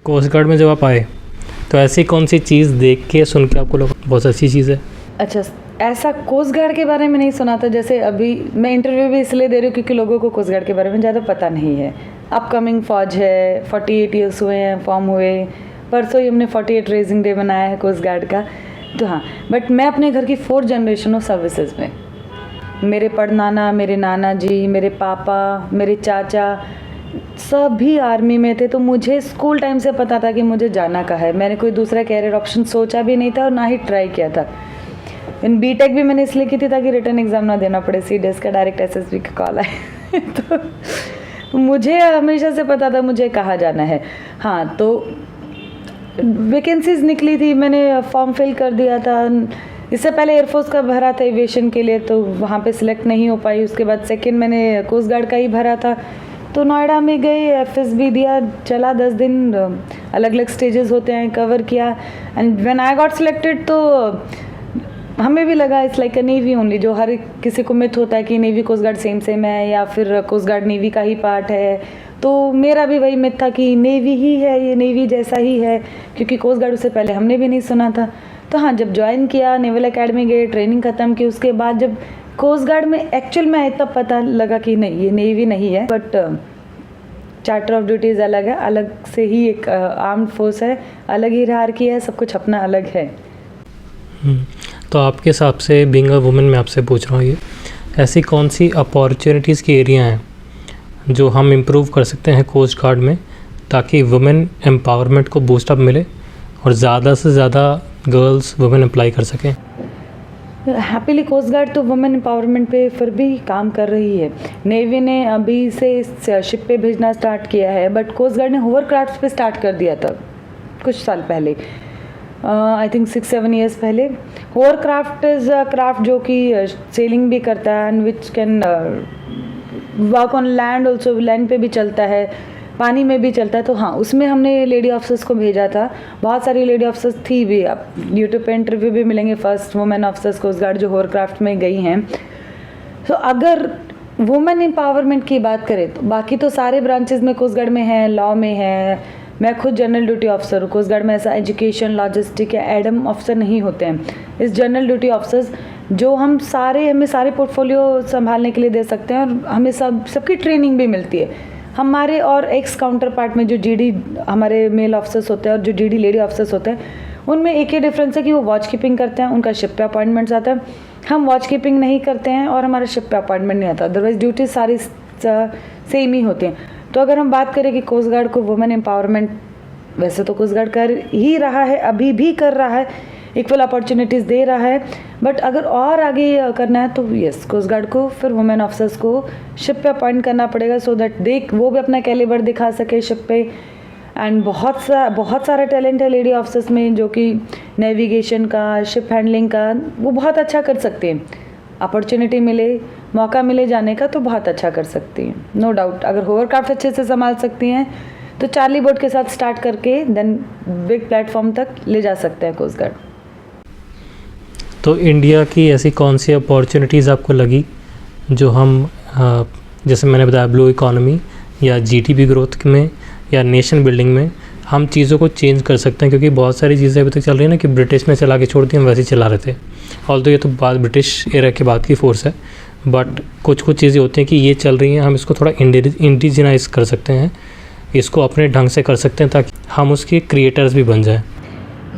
Coast guard में जब आप आए तो ऐसी कौन सी चीज़ देख के सुन के आपको लगा बहुत अच्छी चीज़ है? अच्छा, ऐसा कोस्ट गार्ड के बारे में नहीं सुना था। जैसे अभी मैं इंटरव्यू भी इसलिए दे रही हूँ क्योंकि लोगों को कोस्ट गार्ड के बारे में ज़्यादा पता नहीं है। अपकमिंग फ़ौज है, 48 ईयर्स हुए हैं फॉर्म हुए, परसों ही हमने 48 रेजिंग डे मनाया है कोस्ट गार्ड का। तो हाँ, बट मैं अपने घर की 4 जनरेशन ऑफ सर्विसेज में, मेरे परनाना, मेरे नाना जी, मेरे पापा, मेरे चाचा सभी आर्मी में थे। तो मुझे स्कूल टाइम से पता था कि मुझे जाना कहाँ है। मैंने कोई दूसरा कैरियर ऑप्शन सोचा भी नहीं था और ना ही ट्राई किया था। इन बीटेक भी मैंने इसलिए की थी ताकि रिटर्न एग्ज़ाम ना देना पड़े, सीडीएस का डायरेक्ट एसएसबी का कॉल आए। तो मुझे हमेशा से पता था मुझे कहाँ जाना है। हाँ, तो वैकेंसीज निकली थी, मैंने फॉर्म फिल कर दिया था। इससे पहले एयरफोर्स का भरा था एविएशन के लिए, तो वहाँ पे सिलेक्ट नहीं हो पाई। उसके बाद सेकंड मैंने कोस्ट गार्ड का ही भरा था। तो नोएडा में गई, एफएसबी दिया, चला 10 दिन, अलग अलग स्टेजेस होते हैं, कवर किया। And when I got selected तो हमें भी लगा it's like a navy only, जो हर किसी को मिथ होता है कि नेवी कोस्ट गार्ड सेम है या फिर कोस्ट गार्ड नेवी का ही पार्ट है। तो मेरा भी वही मिथ था कि नेवी ही है, ये नेवी जैसा ही है, क्योंकि कोस्ट गार्ड उससे पहले हमने भी नहीं सुना था। तो हाँ, जब ज्वाइन किया, नेवल एकेडमी गए, ट्रेनिंग ख़त्म की, उसके बाद जब कोस्ट गार्ड में एक्चुअल में आए तब पता लगा कि नहीं, ये नेवी नहीं है। बट चार्टर ऑफ ड्यूटीज़ अलग है, अलग से ही एक आर्म्ड फोर्स है, अलग ही हायरार्की है, सब कुछ अपना अलग है। तो आपके हिसाब से बीइंग अ वुमेन मैं आपसे पूछ रहा हूँ, ये ऐसी कौन सी अपॉर्चुनिटीज़ की एरिया हैं जो हम इम्प्रूव कर सकते हैं कोस्ट गार्ड में, ताकि वुमेन एम्पावरमेंट को बूस्टअप मिले और ज़्यादा से ज़्यादा गर्ल्स वुमेन अप्लाई कर सकें? हैप्पीली कोस्ट गार्ड तो वुमेन एम्पावरमेंट पे फिर भी काम कर रही है। नेवी ने अभी से शिप पे भेजना स्टार्ट किया है, बट कोस्ट गार्ड ने होवरक्राफ्ट पे स्टार्ट कर दिया था कुछ साल पहले, आई थिंक 6-7 ईयर्स पहले। होवरक्राफ्ट इज़ अ क्राफ्ट जो कि सेलिंग भी करता है and which can work on land also, land पे भी चलता है, पानी में भी चलता है। तो हाँ, उसमें हमने लेडी ऑफिसर्स को भेजा था। बहुत सारी लेडी ऑफिसर्स थी भी, आप यूट्यूब पे इंटरव्यू भी मिलेंगे first women officers coast guard जो होवरक्राफ्ट में गई हैं। तो अगर वुमेन एम्पावरमेंट की बात करें तो बाकी तो सारे ब्रांचेस में कोस्ट गार्ड में है, लॉ में है। मैं खुद जनरल ड्यूटी ऑफिसर हूँ कोस्ट गार्ड में। ऐसा एजुकेशन, लॉजिस्टिक या एडम ऑफिसर नहीं होते हैं। इस जनरल ड्यूटी ऑफिसर्स जो हमें सारे पोर्टफोलियो संभालने के लिए दे सकते हैं और हमें सबकी ट्रेनिंग भी मिलती है। हमारे और एक्स काउंटर पार्ट में जो जीडी हमारे मेल ऑफिसर्स होते हैं और जो जीडी लेडी ऑफिसर्स होते हैं, उनमें एक ही डिफरेंस है कि वो वॉच कीपिंग करते हैं, उनका शिप पे अपॉइंटमेंट्स आता है। हम वॉच कीपिंग नहीं करते हैं और हमारे शिप पे अपॉइंटमेंट नहीं आता, अदरवाइज ड्यूटी सारी सेम ही होती हैं। तो अगर हम बात करें कि कोस्ट गार्ड को वुमेन एम्पावरमेंट, वैसे तो कोस्ट गार्ड कर ही रहा है, अभी भी कर रहा है, इक्वल अपॉर्चुनिटीज़ दे रहा है। बट अगर और आगे करना है तो यस, कोस्ट गार्ड को फिर वुमेन ऑफिसर्स को शिप पे अपॉइंट करना पड़ेगा, सो दैट वो भी अपना कैलिबर दिखा सके शिप पे। एंड बहुत सारा टैलेंट है लेडी ऑफिसर्स में जो कि नेविगेशन का, शिप हैंडलिंग का, वो बहुत अच्छा कर सकते हैं। अपॉर्चुनिटी मिले, मौका मिले जाने का तो बहुत अच्छा कर सकती हैं, नो डाउट। अगर होवरक्राफ्ट अच्छे से संभाल सकती हैं तो चार्ली बोट के साथ स्टार्ट करके देन बिग प्लेटफॉर्म तक ले जा सकते हैं कोस्ट गार्ड। तो इंडिया की ऐसी कौन सी अपॉर्चुनिटीज़ आपको लगी जो हम जैसे मैंने बताया ब्लू इकोनॉमी या जीडीपी ग्रोथ में या नेशन बिल्डिंग में हम चीज़ों को चेंज कर सकते हैं? क्योंकि बहुत सारी चीज़ें अभी तक चल रही हैं ना कि ब्रिटिश ने चला के छोड़ दी, हम वैसे ही चला रहे थे। ऑल्दो ये तो बात ब्रिटिश एरा के बाद की फोर्स है, बट कुछ चीज़ें होती हैं कि ये चल रही हैं, हम इसको थोड़ा इंडिजिनाइज कर सकते हैं, इसको अपने ढंग से कर सकते हैं ताकि हम उसके क्रिएटर्स भी बन जाएँ।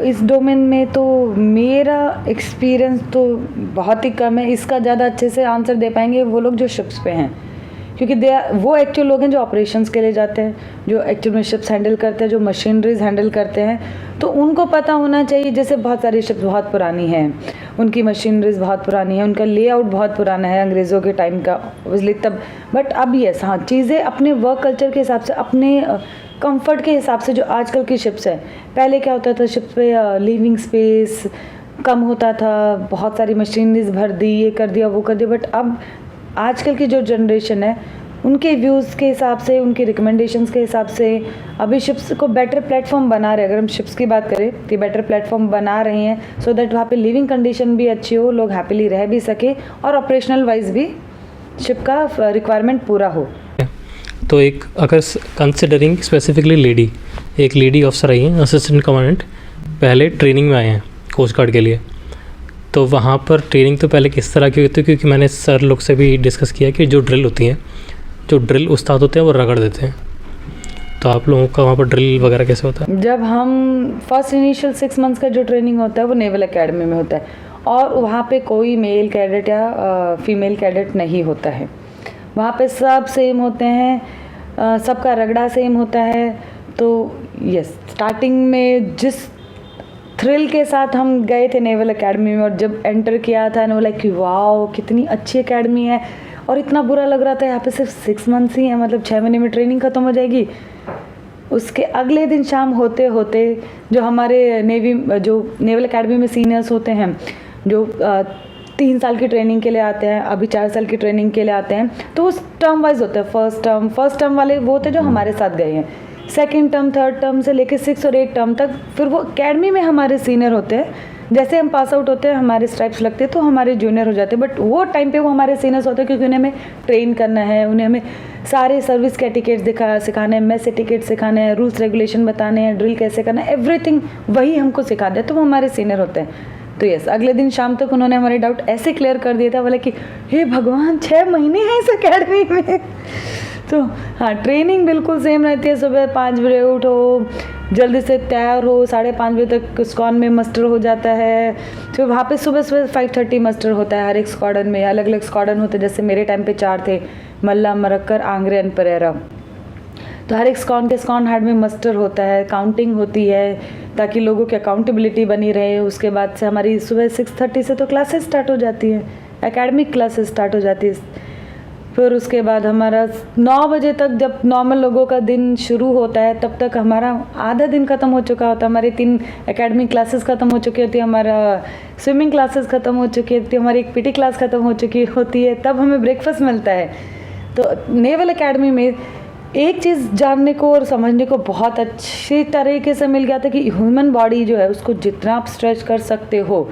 इस डोमेन में तो मेरा एक्सपीरियंस तो बहुत ही कम है। इसका ज़्यादा अच्छे से आंसर दे पाएंगे वो लोग जो शिप्स पे हैं, क्योंकि वो एक्चुअल लोग हैं जो ऑपरेशंस के लिए जाते हैं, जो एक्चुअल में शिप्स हैंडल करते हैं, जो मशीनरीज हैंडल करते हैं। तो उनको पता होना चाहिए। जैसे बहुत सारी शिप्स बहुत पुरानी हैं, उनकी मशीनरीज बहुत पुरानी है, उनका लेआउट बहुत पुराना है अंग्रेज़ों के टाइम का ऑब्वियसली तब। बट अब यस, हाँ, चीज़ें अपने वर्क कल्चर के हिसाब से, अपने कंफर्ट के हिसाब से जो आजकल की शिप्स है। पहले क्या होता था, शिप्स पे लिविंग स्पेस कम होता था, बहुत सारी मशीनरीज भर दी, ये कर दिया, वो कर दिया। बट अब आजकल की जो जनरेशन है, उनके व्यूज़ के हिसाब से, उनके रिकमेंडेशंस के हिसाब से अभी शिप्स को बेटर प्लेटफॉर्म बना रहे हैं। अगर हम शिप्स की बात करें कि बेटर प्लेटफॉर्म बना रहे हैं सो दैट वहाँ पे लिविंग कंडीशन भी अच्छी हो, लोग हैप्पीली रह भी सके और ऑपरेशनल वाइज भी शिप का रिक्वायरमेंट पूरा हो। तो एक अगर कंसिडरिंग स्पेसिफिकली लेडी, एक लेडी ऑफिसर आई हैं असिस्टेंट कमांडेंट, पहले ट्रेनिंग में आए हैं कोस्ट गार्ड के लिए। तो वहाँ पर ट्रेनिंग तो पहले किस तरह की होती है, क्योंकि मैंने सर लोग से भी डिस्कस किया कि जो ड्रिल होती हैं, जो ड्रिल उस्ताद होते हैं वो रगड़ देते हैं। तो आप लोगों का वहाँ पर ड्रिल वगैरह कैसे होता है? जब हम फर्स्ट इनिशियल 6 मंथ्स का जो ट्रेनिंग होता है वो नेवल एकेडमी में होता है, और वहाँ पे कोई मेल कैडेट या फीमेल कैडेट नहीं होता है। वहाँ पे सब सेम होते हैं, सबका रगड़ा सेम होता है। तो यस, स्टार्टिंग में जिस थ्रिल के साथ हम गए थे नेवल एकेडमी में, और जब एंटर किया था ना, लाइक वाओ कितनी अच्छी एकेडमी है, और इतना बुरा लग रहा था यहाँ पे सिर्फ 6 मंथ्स ही हैं, मतलब 6 महीने में ट्रेनिंग ख़त्म हो जाएगी। उसके अगले दिन शाम होते होते जो हमारे नेवल एकेडमी में सीनियर्स होते हैं, जो 3 साल की ट्रेनिंग के लिए आते हैं, अभी 4 साल की ट्रेनिंग के लिए आते हैं, तो उस टर्म वाइज होता है। फर्स्ट टर्म वाले वो थे जो हमारे साथ गए हैं, सेकेंड टर्म, थर्ड टर्म से लेके 6 और 8 टर्म तक फिर वो एकेडमी में हमारे सीनियर होते हैं। जैसे हम पास आउट होते हैं, हमारे स्ट्राइप्स लगते हैं, तो हमारे जूनियर हो जाते हैं, बट वो टाइम पे वो हमारे सीनियर्स होते हैं, क्योंकि उन्हें हमें ट्रेन करना है, उन्हें हमें सारे सर्विस के एटिकेट्स सिखाने हैं, मेस एटिकेट सिखाने हैं, रूल्स रेगुलेशन बताने हैं, ड्रिल कैसे करना है, एवरीथिंग वही हमको सिखा दे, तो वो हमारे सीनियर होते हैं। तो यस, अगले दिन शाम तक उन्होंने हमारे डाउट ऐसे क्लियर कर दिया था, बोला कि हे भगवान 6 महीने हैं इस एकेडमी में। तो हाँ, ट्रेनिंग बिल्कुल सेम रहती है। सुबह 5 बजे उठो, जल्दी से तैयार हो, 5:30 बजे तक स्क्वाड में मस्टर हो जाता है। फिर वहाँ पे सुबह 5:30 मस्टर होता है। हर एक स्क्वाडन में अलग अलग स्क्वाडन होते हैं, जैसे मेरे टाइम पे 4 थे, मल्ला, मरक्कर, आंग्रे एंड परेरा। तो हर एक स्क्वाड के स्क्वाड हेड में मस्टर होता है, काउंटिंग होती है ताकि लोगों की अकाउंटेबिलिटी बनी रहे। उसके बाद से हमारी सुबह 6:30 से तो क्लासेस स्टार्ट हो जाती है, एकेडमिक क्लासेस स्टार्ट हो जाती है। फिर उसके बाद हमारा 9 बजे तक जब नॉर्मल लोगों का दिन शुरू होता है, तब तक हमारा आधा दिन ख़त्म हो चुका होता है। हमारी 3 एकेडमिक क्लासेस ख़त्म हो चुकी होती है, हमारा स्विमिंग क्लासेस ख़त्म हो चुकी होती है, हमारी एक पीटी क्लास ख़त्म हो चुकी होती है, तब हमें ब्रेकफास्ट मिलता है। तो नेवल एकेडमी में एक चीज़ जानने को और समझने को बहुत अच्छी तरीके से मिल गया था कि ह्यूमन बॉडी जो है उसको जितना आप स्ट्रेच कर सकते हो,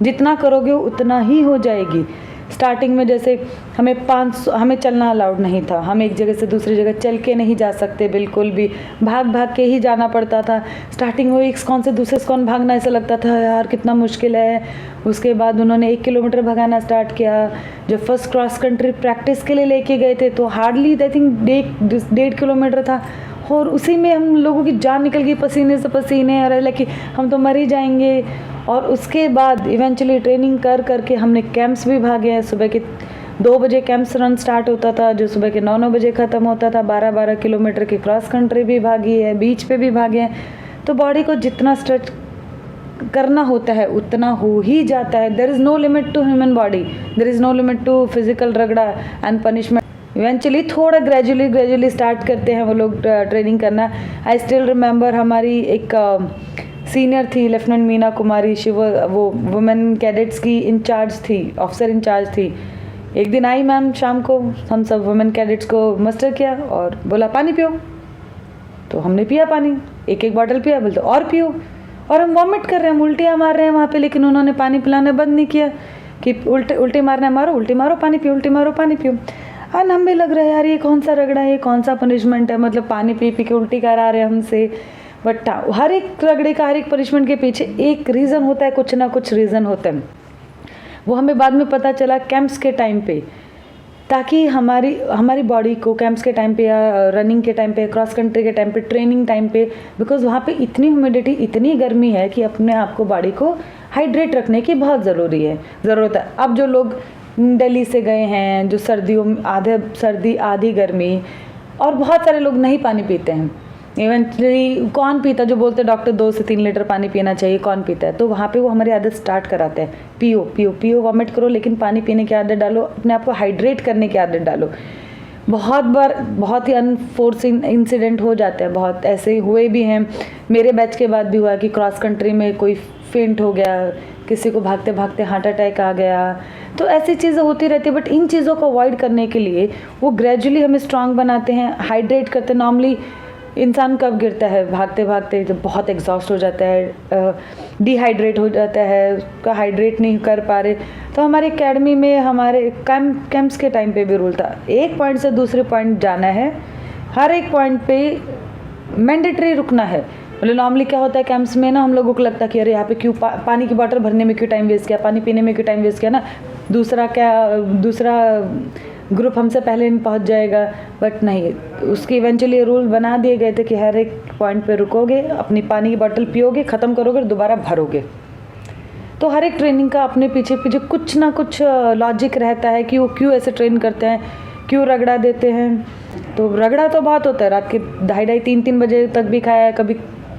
जितना करोगे उतना ही हो जाएगी। स्टार्टिंग में जैसे हमें चलना अलाउड नहीं था, हम एक जगह से दूसरी जगह चल के नहीं जा सकते, बिल्कुल भी भाग भाग के ही जाना पड़ता था। स्टार्टिंग में एक स्कॉन से दूसरे स्कॉन भागना ऐसा लगता था यार कितना मुश्किल है। उसके बाद उन्होंने 1 किलोमीटर भगाना स्टार्ट किया। जब फर्स्ट क्रॉस कंट्री प्रैक्टिस के लिए लेके गए थे तो हार्डली आई थिंक 1.5 किलोमीटर था, और उसी में हम लोगों की जान निकल गई पसीने से पसीने, और लाइक हम तो मर ही जाएंगे। और उसके बाद इवेंचुअली ट्रेनिंग करके हमने कैंप्स भी भागे हैं। सुबह के 2 बजे कैंप्स रन स्टार्ट होता था, जो सुबह के 9 बजे ख़त्म होता था। 12 किलोमीटर की क्रॉस कंट्री भी भागी है, बीच पे भी भागे हैं। तो बॉडी को जितना स्ट्रेच करना होता है उतना हो ही जाता है। There is no limit to human body, there is no limit to physical रगड़ा एंड पनिशमेंट। इवेंचुअली थोड़ा ग्रेजुअली स्टार्ट करते हैं वो लोग ट्रेनिंग करना। आई स्टिल रिमेंबर हमारी एक सीनियर थी लेफ्टिनेंट मीना कुमारी, वो वुमेन कैडेट्स की इंचार्ज थी, ऑफिसर इंचार्ज थी। एक दिन आई मैम शाम को, हम सब वुमेन कैडेट्स को मस्टर किया और बोला पानी पियो। तो हमने पिया पानी, एक बॉटल पिया, बोलते और पियो। और हम वॉमिट कर रहे हैं, उल्टियाँ मार रहे हैं वहाँ पे, लेकिन उन्होंने पानी पिलाना बंद नहीं किया कि उल्टे मारना है, मारो उल्टी मारो पानी पियो, उल्टी मारो पानी पियो। और हमें लग रहा है यार ये कौन सा रगड़ा है, ये कौन सा पनिशमेंट है, मतलब पानी पी के उल्टी करा रहे हैं हमसे। बट हर एक रगड़े का, हर एक पनिशमेंट के पीछे एक रीज़न होता है, कुछ ना कुछ रीज़न होता है। वो हमें बाद में पता चला कैंप्स के टाइम पे, ताकि हमारी बॉडी को कैंप्स के टाइम पे या रनिंग के टाइम पे, क्रॉस कंट्री के टाइम पे, ट्रेनिंग टाइम पे, बिकॉज वहाँ पे इतनी ह्यूमिडिटी, इतनी गर्मी है कि अपने आप को, बॉडी को हाइड्रेट रखने की बहुत ज़रूरत है। अब जो लोग दिल्ली से गए हैं, जो सर्दियों में आधे सर्दी आधी गर्मी, और बहुत सारे लोग नहीं पानी पीते हैं। इवेंचुअली कौन पीता, जो बोलते डॉक्टर 2 से 3 लीटर पानी पीना चाहिए, कौन पीता है? तो वहाँ पे वो हमारी आदत स्टार्ट कराते हैं, पियो वॉमिट करो, लेकिन पानी पीने की आदत डालो, अपने आप को हाइड्रेट करने की आदत डालो। बहुत बार बहुत ही अनफोर्सिंग इंसिडेंट हो जाते हैं, बहुत ऐसे हुए भी हैं। मेरे बैच के बाद भी हुआ कि क्रॉस कंट्री में कोई फेंट हो गया, किसी को भागते भागते हार्ट अटैक आ गया। तो ऐसी चीज़ें होती रहती है, बट इन चीज़ों को अवॉइड करने के लिए वो ग्रेजुअली हमें स्ट्रांग बनाते हैं, हाइड्रेट करते हैं। नॉर्मली इंसान कब गिरता है? भागते भागते, जब बहुत एग्जॉस्ट हो जाता है, डिहाइड्रेट हो जाता है, उसका हाइड्रेट नहीं कर पा रहे। तो हमारी एकेडमी में हमारे कैंप्स के टाइम पे भी रूल था, एक पॉइंट से दूसरे पॉइंट जाना है, हर एक पॉइंट पे मैंडेटरी रुकना है। मतलब नॉर्मली क्या होता है कैंप्स में ना, हम लोगों को लगता है कि अरे यहाँ पे क्यों पानी की बॉटल भरने में क्यों टाइम वेस्ट किया, पानी पीने में क्यों टाइम वेस्ट किया ना, दूसरा ग्रुप हमसे पहले पहुँच जाएगा। बट नहीं, उसके इवेंचुअली रूल बना दिए गए थे कि हर एक पॉइंट पे रुकोगे, अपनी पानी की बॉटल पियोगे, ख़त्म करोगे और दोबारा भरोगे। तो हर एक ट्रेनिंग का अपने पीछे पीछे कुछ ना कुछ लॉजिक रहता है कि वो क्यों ऐसे ट्रेन करते हैं, क्यों रगड़ा देते हैं। तो रगड़ा तो बहुत होता है, रात के 2:30-3 बजे तक भी खाया है कभी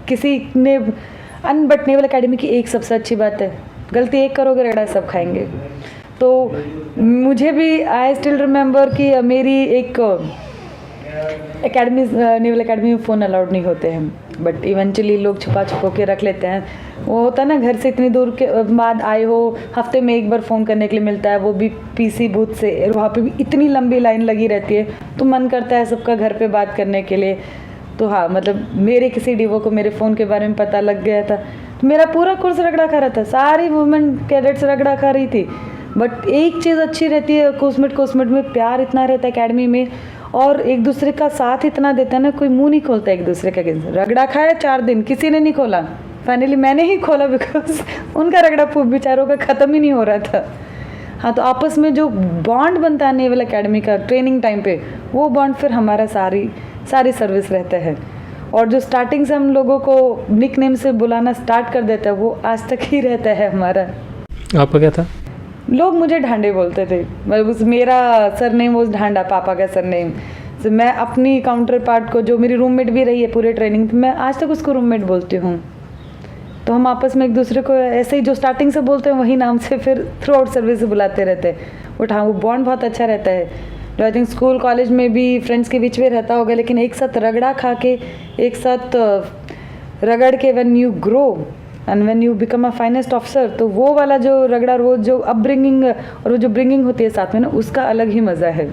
किसी ने। बट नेवल एकेडमी की एक सबसे अच्छी बात है, गलती एक करोगे रगड़ा सब खाएंगे। तो मुझे भी आई स्टिल रिमेंबर कि मेरी एक नेवल एकेडमी में फ़ोन अलाउड नहीं होते हैं, बट इवेंचुअली लोग छुपा के रख लेते हैं। वो होता है ना, घर से इतनी दूर के बाद आए हो, हफ्ते में एक बार फ़ोन करने के लिए मिलता है, वो भी पीसी बूथ से, वहाँ पे भी इतनी लंबी लाइन लगी रहती है, तो मन करता है सबका घर पे बात करने के लिए। तो हाँ, मतलब मेरे किसी डीवो को मेरे फ़ोन के बारे में पता लग गया था, तो मेरा पूरा कोर्स रगड़ा खा रहा था, सारी वुमेन कैडेट्स रगड़ा खा रही थी। बट एक चीज़ अच्छी रहती है, कोसमेट में प्यार इतना रहता है एकेडमी में, और एक दूसरे का साथ इतना देता है ना, कोई मुंह नहीं खोलता एक दूसरे का। रगड़ा खाया 4 दिन, किसी ने नहीं खोला, फाइनली मैंने ही खोला, बिकॉज उनका रगड़ा बेचारों का ख़त्म ही नहीं हो रहा था। हाँ, तो आपस में जो बॉन्ड बनता है नेवल एकेडमी का ट्रेनिंग टाइम पे, वो बॉन्ड फिर हमारा सारी सर्विस रहता है। और जो स्टार्टिंग से हम लोगों को निक नेम से बुलाना स्टार्ट कर देता है, वो आज तक ही रहता है हमारा। आपका क्या था? लोग मुझे ढांडे बोलते थे, मतलब मेरा सरनेम वो ढांडा, पापा का सरनेम। तो मैं अपनी काउंटर पार्ट को, जो मेरी रूममेट भी रही है पूरे ट्रेनिंग, तो मैं आज तक उसको रूममेट बोलती हूँ। तो हम आपस में एक दूसरे को ऐसे ही जो स्टार्टिंग से बोलते हैं वही नाम से फिर थ्रू आउट सर्विस से बुलाते रहते हैं। बट हाँ, वो बॉन्ड बहुत अच्छा रहता है, जो आई थिंक स्कूल कॉलेज में भी फ्रेंड्स के बीच में रहता होगा, लेकिन एक साथ रगड़ा खा के, एक साथ रगड़ के when you grow and when you become a finest officer, तो वो वाला जो रगड़ा, वो जो अपब्रिंगिंग और वो जो ब्रिंगिंग होती है साथ में ना, उसका अलग ही मज़ा है।